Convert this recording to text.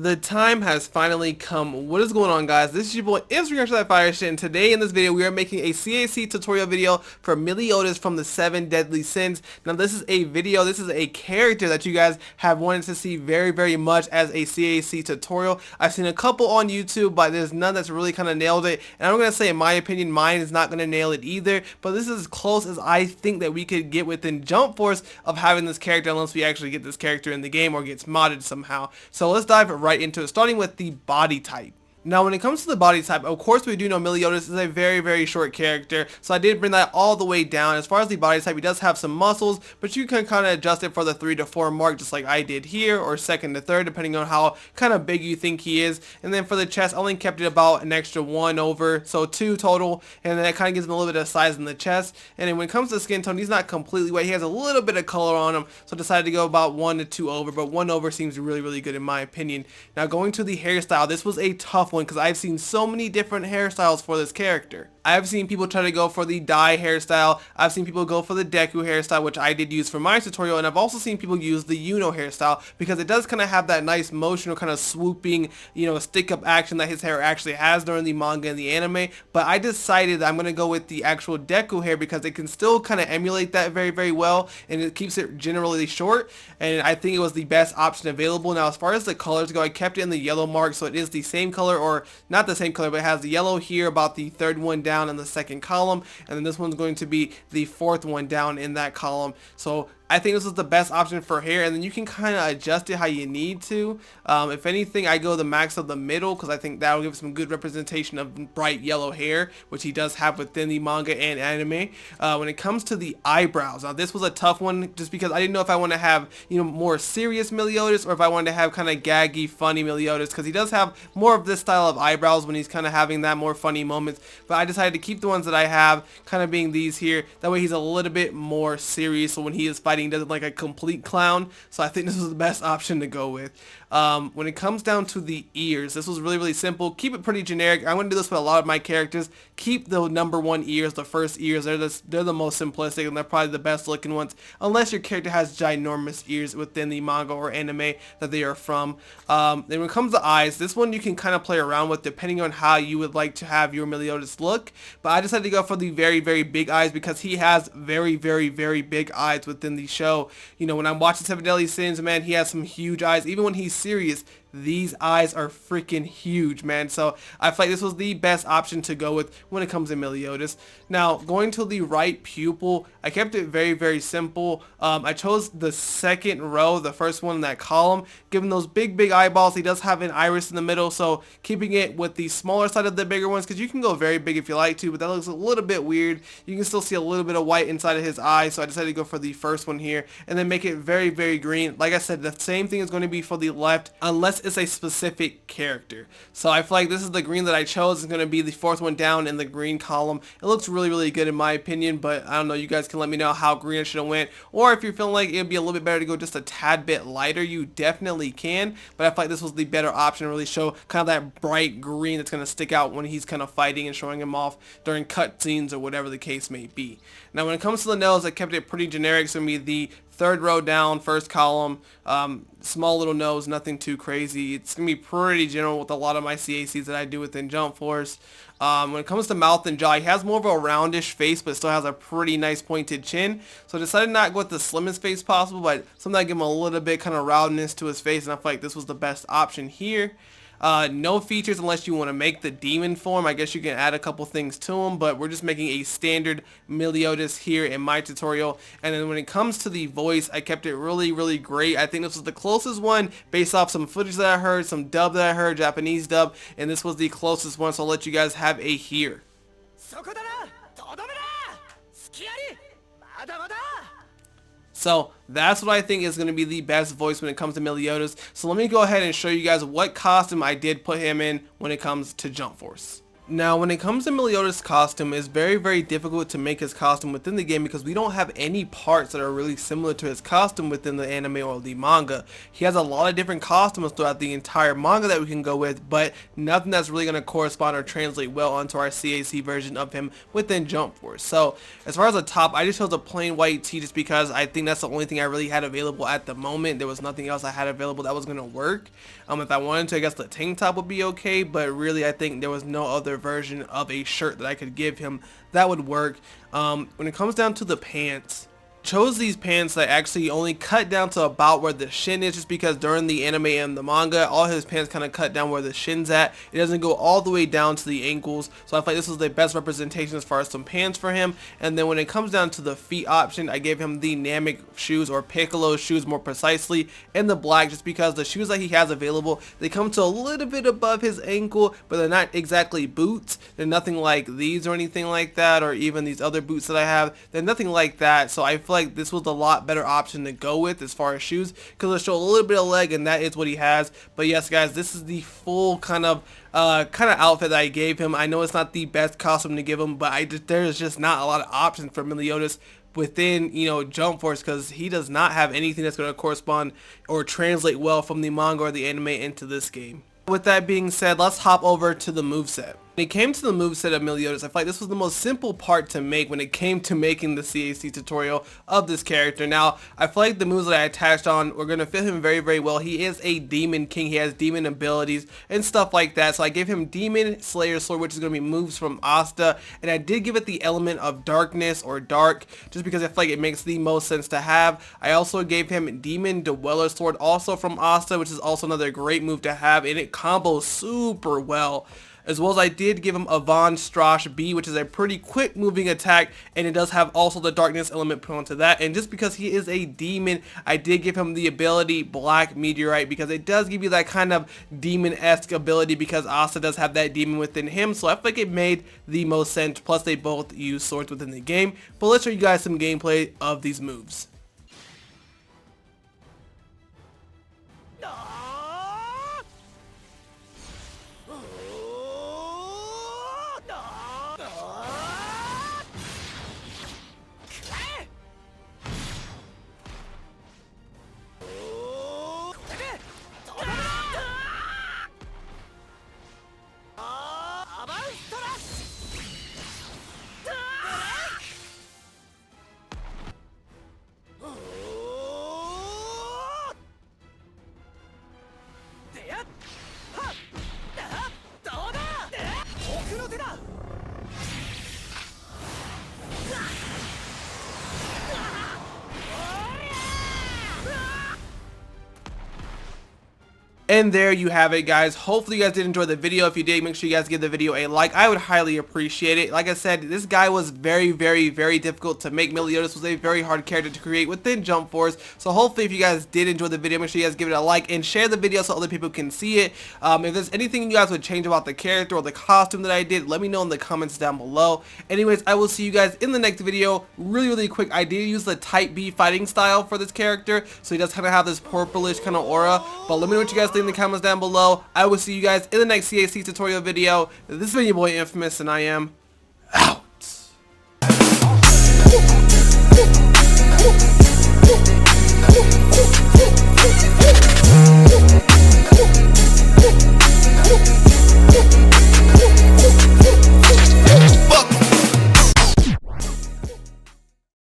The time has finally come. What is going on, guys? This is your boy That Fire Shit, and today in this video we are making a CAC tutorial video for Meliodas from the 7 Deadly Sins. Now this is a video, this is a character that you guys have wanted to see very much as a CAC tutorial. I've seen a couple on YouTube, but there's none that's really kind of nailed it, and I'm going to say in my opinion mine is not going to nail it either, but this is as close as I think that we could get within Jump Force of having this character, unless we actually get this character in the game or gets modded somehow. So let's dive right into it, starting with the body type. Now when it comes to the body type, of course we do know Meliodas is a very short character, so I did bring that all the way down. As far as the body type, he does have some muscles, but you can kind of adjust it for the 3 to 4 mark just like I did here, or 2nd to 3rd depending on how kind of big you think he is. And then for the chest, I only kept it about an extra 1 over, so 2 total, and then that kind of gives him a little bit of size in the chest. And then when it comes to skin tone, he's not completely white, he has a little bit of color on him, so I decided to go about 1 to 2 over, but 1 over seems really good in my opinion. Now going to the hairstyle, this was a tough one because I've seen so many different hairstyles for this character. I've seen people try to go for the dye hairstyle, I've seen people go for the Deku hairstyle, which I did use for my tutorial, and I've also seen people use the Uno hairstyle because it does kind of have that nice motional kind of swooping, you know, stick up action that his hair actually has during the manga and the anime. But I decided that I'm going to go with the actual Deku hair because it can still kind of emulate that very well, and it keeps it generally short, and I think it was the best option available. Now as far as the colors go, I kept it in the yellow mark, so it is the same color, or not the same color, but it has the yellow here about the 3rd one down in the 2nd column, and then this one's going to be the 4th one down in that column. So I think this is the best option for hair, and then you can kind of adjust it how you need to. If anything, I go the max of the middle because I think that will give some good representation of bright yellow hair, which he does have within the manga and anime. When it comes to the eyebrows, now this was a tough one just because I didn't know if I want to have, you know, more serious Meliodas or if I wanted to have kind of gaggy, funny Meliodas, because he does have more of this style of eyebrows when he's kind of having that more funny moments. But I decided to keep the ones that I have kind of being these here. That way he's a little bit more serious, so when he is fighting, doesn't like a complete clown. So I think this was the best option to go with. When it comes down to the ears, this was really simple. Keep it pretty generic. I'm going to do this with a lot of my characters. Keep the number 1 ears, the first ears. They're the most simplistic, and they're probably the best looking ones, unless your character has ginormous ears within the manga or anime that they are from. Then when it comes to eyes, this one you can kind of play around with depending on how you would like to have your Meliodas look, but I decided to go for the very big eyes because he has very big eyes within the show. You know, when I'm watching 7 Deadly Sins, man, he has some huge eyes. Even when he's serious, these eyes are freaking huge, man. So I feel like this was the best option to go with when it comes to Meliodas. Now going to the right pupil, I kept it very simple. I chose the 2nd row, the first one in that column. Given those big eyeballs, he does have an iris in the middle, so keeping it with the smaller side of the bigger ones, because you can go very big if you like to, but that looks a little bit weird. You can still see a little bit of white inside of his eye, so I decided to go for the first one here, and then make it very green. Like I said, the same thing is going to be for the left, unless it's a specific character. So I feel like this is the green that I chose. It's going to be the 4th one down in the green column. It looks really good in my opinion, but I don't know, you guys can let me know how green it should have went, or if you're feeling like it would be a little bit better to go just a tad bit lighter, you definitely can, but I feel like this was the better option to really show kind of that bright green that's going to stick out when he's kind of fighting and showing him off during cutscenes or whatever the case may be. Now when it comes to the nose, I kept it pretty generic, so it'll be the 3rd row down, 1st column, small little nose, nothing too crazy. It's going to be pretty general with a lot of my CACs that I do within Jump Force. When it comes to mouth and jaw, he has more of a roundish face, but still has a pretty nice pointed chin. So I decided not to go with the slimmest face possible, but something that give him a little bit kind of roundness to his face, and I feel like this was the best option here. No features unless you want to make the demon form. I guess you can add a couple things to him, but we're just making a standard Meliodas here in my tutorial. And then when it comes to the voice, I kept it really great. I think this was the closest one based off some footage that I heard, some dub that I heard, Japanese dub, and this was the closest one, so I'll let you guys have a hear. So that's what I think is going to be the best voice when it comes to Meliodas. So let me go ahead and show you guys what costume I did put him in when it comes to Jump Force. Now, when it comes to Meliodas' costume, it's very difficult to make his costume within the game because we don't have any parts that are really similar to his costume within the anime or the manga. He has a lot of different costumes throughout the entire manga that we can go with, but nothing that's really going to correspond or translate well onto our CAC version of him within Jump Force. So, as far as the top, I just chose a plain white tee just because I think that's the only thing I really had available at the moment. There was nothing else I had available that was going to work. If I wanted to, I guess the tank top would be okay, but really I think there was no other version of a shirt that I could give him that would work. When it comes down to the pants, chose these pants that actually only cut down to about where the shin is, just because during the anime and the manga all his pants kind of cut down where the shin's at. It doesn't go all the way down to the ankles, so I feel like this was the best representation as far as some pants for him. And then when it comes down to the feet option, I gave him the Namek shoes, or Piccolo shoes more precisely, in the black, just because the shoes that he has available, they come to a little bit above his ankle, but they're not exactly boots. They're nothing like these or anything like that, or even these other boots that I have. They're nothing like that, so I feel like this was a lot better option to go with as far as shoes, because it'll show a little bit of leg, and that is what he has. But yes guys, this is the full kind of outfit that I gave him. I know it's not the best costume to give him, but there's just not a lot of options for Meliodas within, you know, Jump Force, because he does not have anything that's going to correspond or translate well from the manga or the anime into this game. With that being said, let's hop over to the moveset. When it came to the moveset of Meliodas, I feel like this was the most simple part to make when it came to making the CAC tutorial of this character. Now, I feel like the moves that I attached on were going to fit him very well. He is a Demon King. He has demon abilities and stuff like that. So I gave him Demon Slayer Sword, which is going to be moves from Asta. And I did give it the element of darkness or dark, just because I feel like it makes the most sense to have. I also gave him Demon Dweller Sword, also from Asta, which is also another great move to have. And it combos super well. As well as I did give him a Von Strosh B, which is a pretty quick moving attack, and it does have also the darkness element put onto that. And just because he is a demon, I did give him the ability Black Meteorite, because it does give you that kind of demon-esque ability, because Asta does have that demon within him. So I feel like it made the most sense, plus they both use swords within the game. But let's show you guys some gameplay of these moves. And there you have it, guys. Hopefully you guys did enjoy the video. If you did, make sure you guys give the video a like. I would highly appreciate it. Like I said, this guy was very difficult to make. Meliodas was a very hard character to create within Jump Force. So hopefully if you guys did enjoy the video, make sure you guys give it a like and share the video so other people can see it. If there's anything you guys would change about the character or the costume that I did, let me know in the comments down below. Anyways, I will see you guys in the next video. Really quick, I did use the Type B fighting style for this character, so he does kind of have this purplish kind of aura. But let me know what you guys think in the comments down below. I will see you guys in the next CAC tutorial video. This has been your boy Infamous, and I am out.